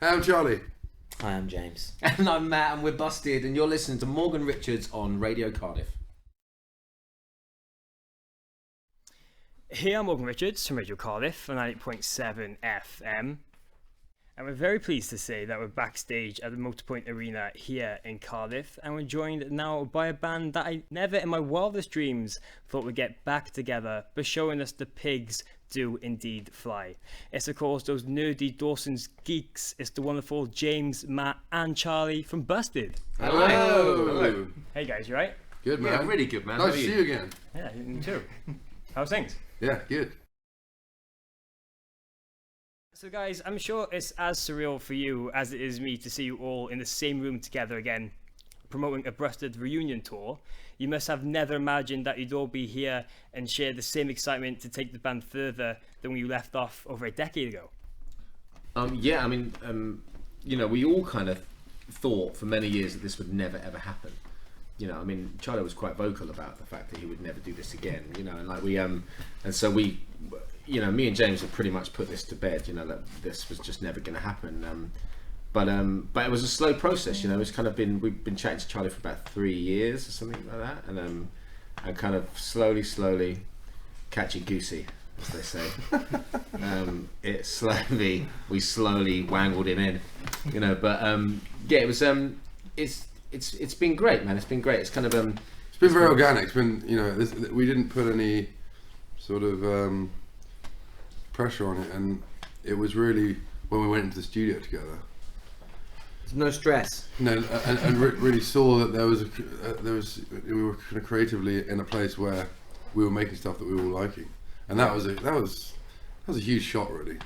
Hey, I'm Charlie. Hi, I'm James. And I'm Matt, and we're Busted, and you're listening to Morgan Richards on Radio Cardiff. Here I'm Morgan Richards from Radio Cardiff on 98.7 FM. And we're very pleased to say that we're backstage at the Motorpoint Arena here in Cardiff, and we're joined now by a band that I never in my wildest dreams thought would get back together, but showing us the pigs do indeed fly. It's of course those nerdy Dawson's geeks. It's the wonderful James, Matt and Charlie from Busted. Hello. Hello. Hey guys, you right? Good, man. Yeah, really good, man. Nice How to are see you again. Yeah, me too. How's things? Yeah, good. So guys, I'm sure it's as surreal for you as it is me to see you all in the same room together again, promoting a Busted reunion tour. You must have never imagined that you'd all be here and share the same excitement to take the band further than when you left off over a decade ago. Yeah, I mean, we all kind of thought for many years that this would never ever happen. You know, I mean, Charlie was quite vocal about the fact that he would never do this again. You know, and like and so we, me and James had pretty much put this to bed. You know, that this was just never going to happen. But it was a slow process. You know, it's kind of we've been chatting to Charlie for about 3 years or something like that, and kind of slowly catchy goosey, as they say. We slowly wangled him in. You know, but yeah, it was It's been great, man. It's been great. It's kind of It's been very organic. It's been, we didn't put any sort of pressure on it, and it was really when we went into the studio together. There's no stress. No, and really saw that we were kind of creatively in a place where we were making stuff that we were all liking, and that was a huge shot, really,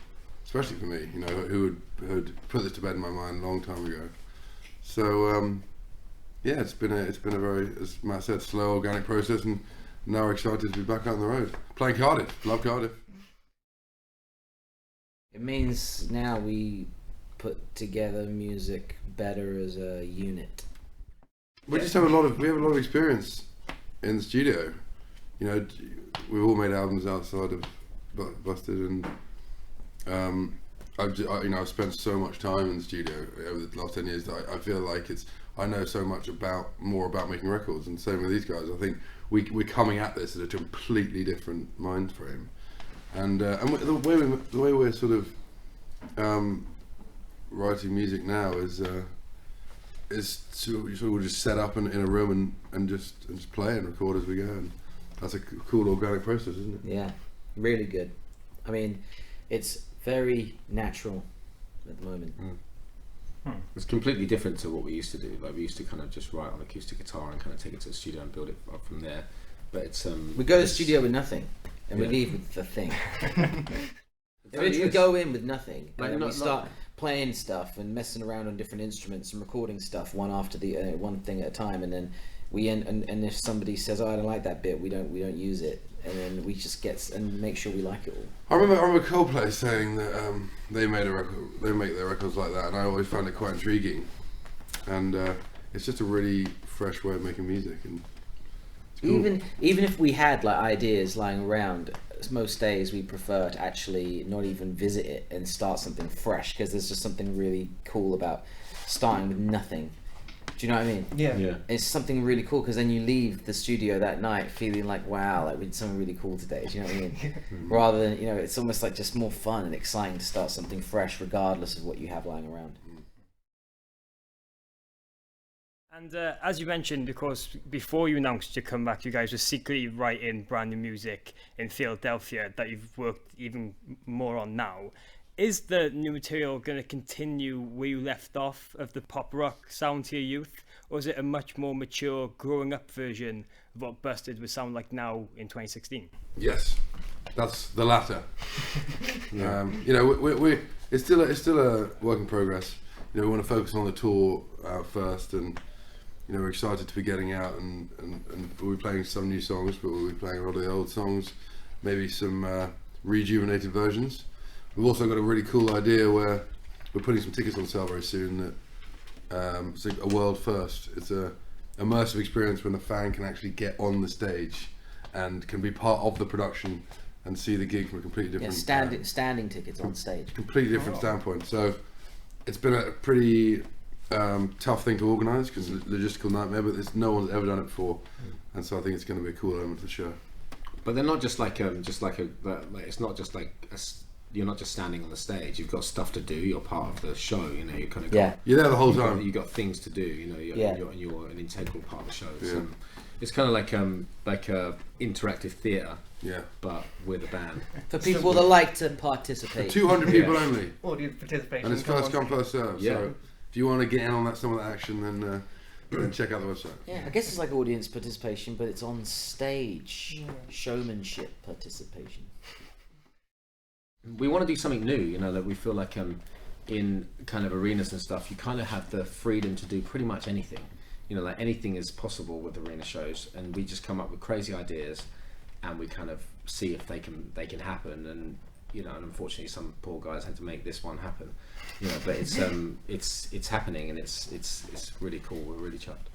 especially for me, who had put this to bed in my mind a long time ago. So yeah, it's been a very, as Matt said, slow organic process, and now we're excited to be back out on the road playing Cardiff. Love Cardiff. It means now we put together music better as a unit. We have a lot of experience in the studio. We've all made albums outside of Busted, and I've spent so much time in the studio over the last 10 years that I feel like I know so much more about making records, and same with these guys. I think we're coming at this at a completely different mind frame, and the way we're sort of writing music now is sort of just set up in a room and just play and record as we go, and that's a cool organic process, isn't it? Yeah, really good. I mean, it's very natural at the moment. It's completely different to what we used to do. Like we used to kind of just write on acoustic guitar and kind of take it to the studio and build it up from there. But it's we go to the studio with nothing, and we leave with the thing. We go in with nothing, and then we start playing stuff and messing around on different instruments and recording stuff one after the one thing at a time, and then we end. And if somebody says, "Oh, I don't like that bit," we don't use it, and then we just get and make sure we like it all. I remember Coldplay saying that they make their records like that, and I always found it quite intriguing. And it's just a really fresh way of making music, and it's cool. Even if we had like ideas lying around, most days we prefer to actually not even visit it and start something fresh, because there's just something really cool about starting with nothing. Do you know what I mean? Yeah. It's something really cool, because then you leave the studio that night feeling like, wow, like we did something really cool today. Do you know what I mean? Rather than, it's almost like just more fun and exciting to start something fresh regardless of what you have lying around. And as you mentioned, because before you announced your comeback, you guys were secretly writing brand new music in Philadelphia that you've worked even more on now. Is the new material going to continue where you left off of the pop rock sound to your youth, or is it a much more mature, growing up version of what Busted would sound like now in 2016? Yes, that's the latter. It's still a work in progress. We want to focus on the tour first, and we're excited to be getting out and we'll be playing some new songs, but we'll be playing a lot of the old songs, maybe some rejuvenated versions. We've also got a really cool idea where we're putting some tickets on sale very soon. That it's a world first. It's a immersive experience when a fan can actually get on the stage and can be part of the production and see the gig from a completely different standing tickets on stage. Completely different standpoint. So It's been a pretty tough thing to organise because logistical nightmare, but no one's ever done it before, and so I think it's going to be a cool element of the show. But they're not just like it's not just like you're not just standing on the stage. You've got stuff to do. You're part of the show. You know, you kind of you're there the whole time. You've got things to do. You know, you're an integral part of the show. Yeah. It's kind of like a interactive theatre. Yeah. But with a band. For people that like to participate. 200 people only. Audience participation. And it's first come, first serve. Yeah. So if you want to get in on some of that action, then check out the website. Yeah, I guess it's like audience participation, but it's on stage. Showmanship participation. We want to do something new, you know, that we feel like in kind of arenas and stuff, you kind of have the freedom to do pretty much anything. You know, like anything is possible with arena shows, and we just come up with crazy ideas, and we kind of see if they can happen. And you know, and unfortunately, some poor guys had to make this one happen. You know, but it's happening, and it's really cool. We're really chuffed.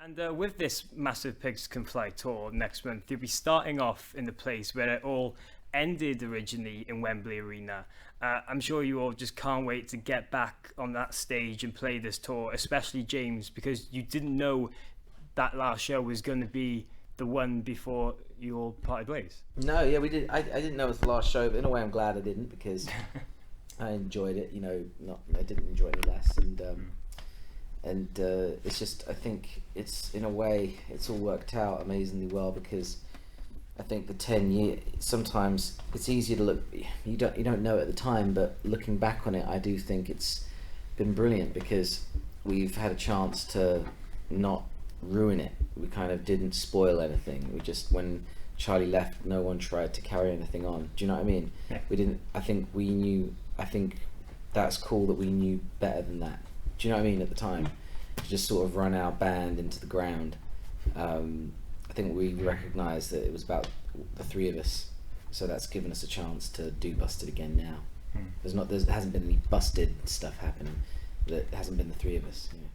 And with this massive Pigs Can Fly tour next month, you'll be starting off in the place where it all ended originally in Wembley Arena. I'm sure you all just can't wait to get back on that stage and play this tour, especially James, because you didn't know that last show was going to be the one before you all parted ways. No, yeah, we did. I didn't know it was the last show, but in a way I'm glad I didn't, because I enjoyed it. You know, I didn't enjoy it any less, and it's just, I think it's, in a way, it's all worked out amazingly well, because I think the 10 years, sometimes it's easier to look, you don't know at the time, but looking back on it, I do think it's been brilliant, because we've had a chance to not ruin it. We kind of didn't spoil anything. We just, when Charlie left, no one tried to carry anything on. Do you know what I mean? Yeah. We didn't, I think that's cool that we knew better than that. Do you know what I mean? At the time, to just sort of run our band into the ground. I think we recognised that it was about the three of us, so that's given us a chance to do Busted again now. There hasn't been any Busted stuff happening. That hasn't been the three of us. Yeah.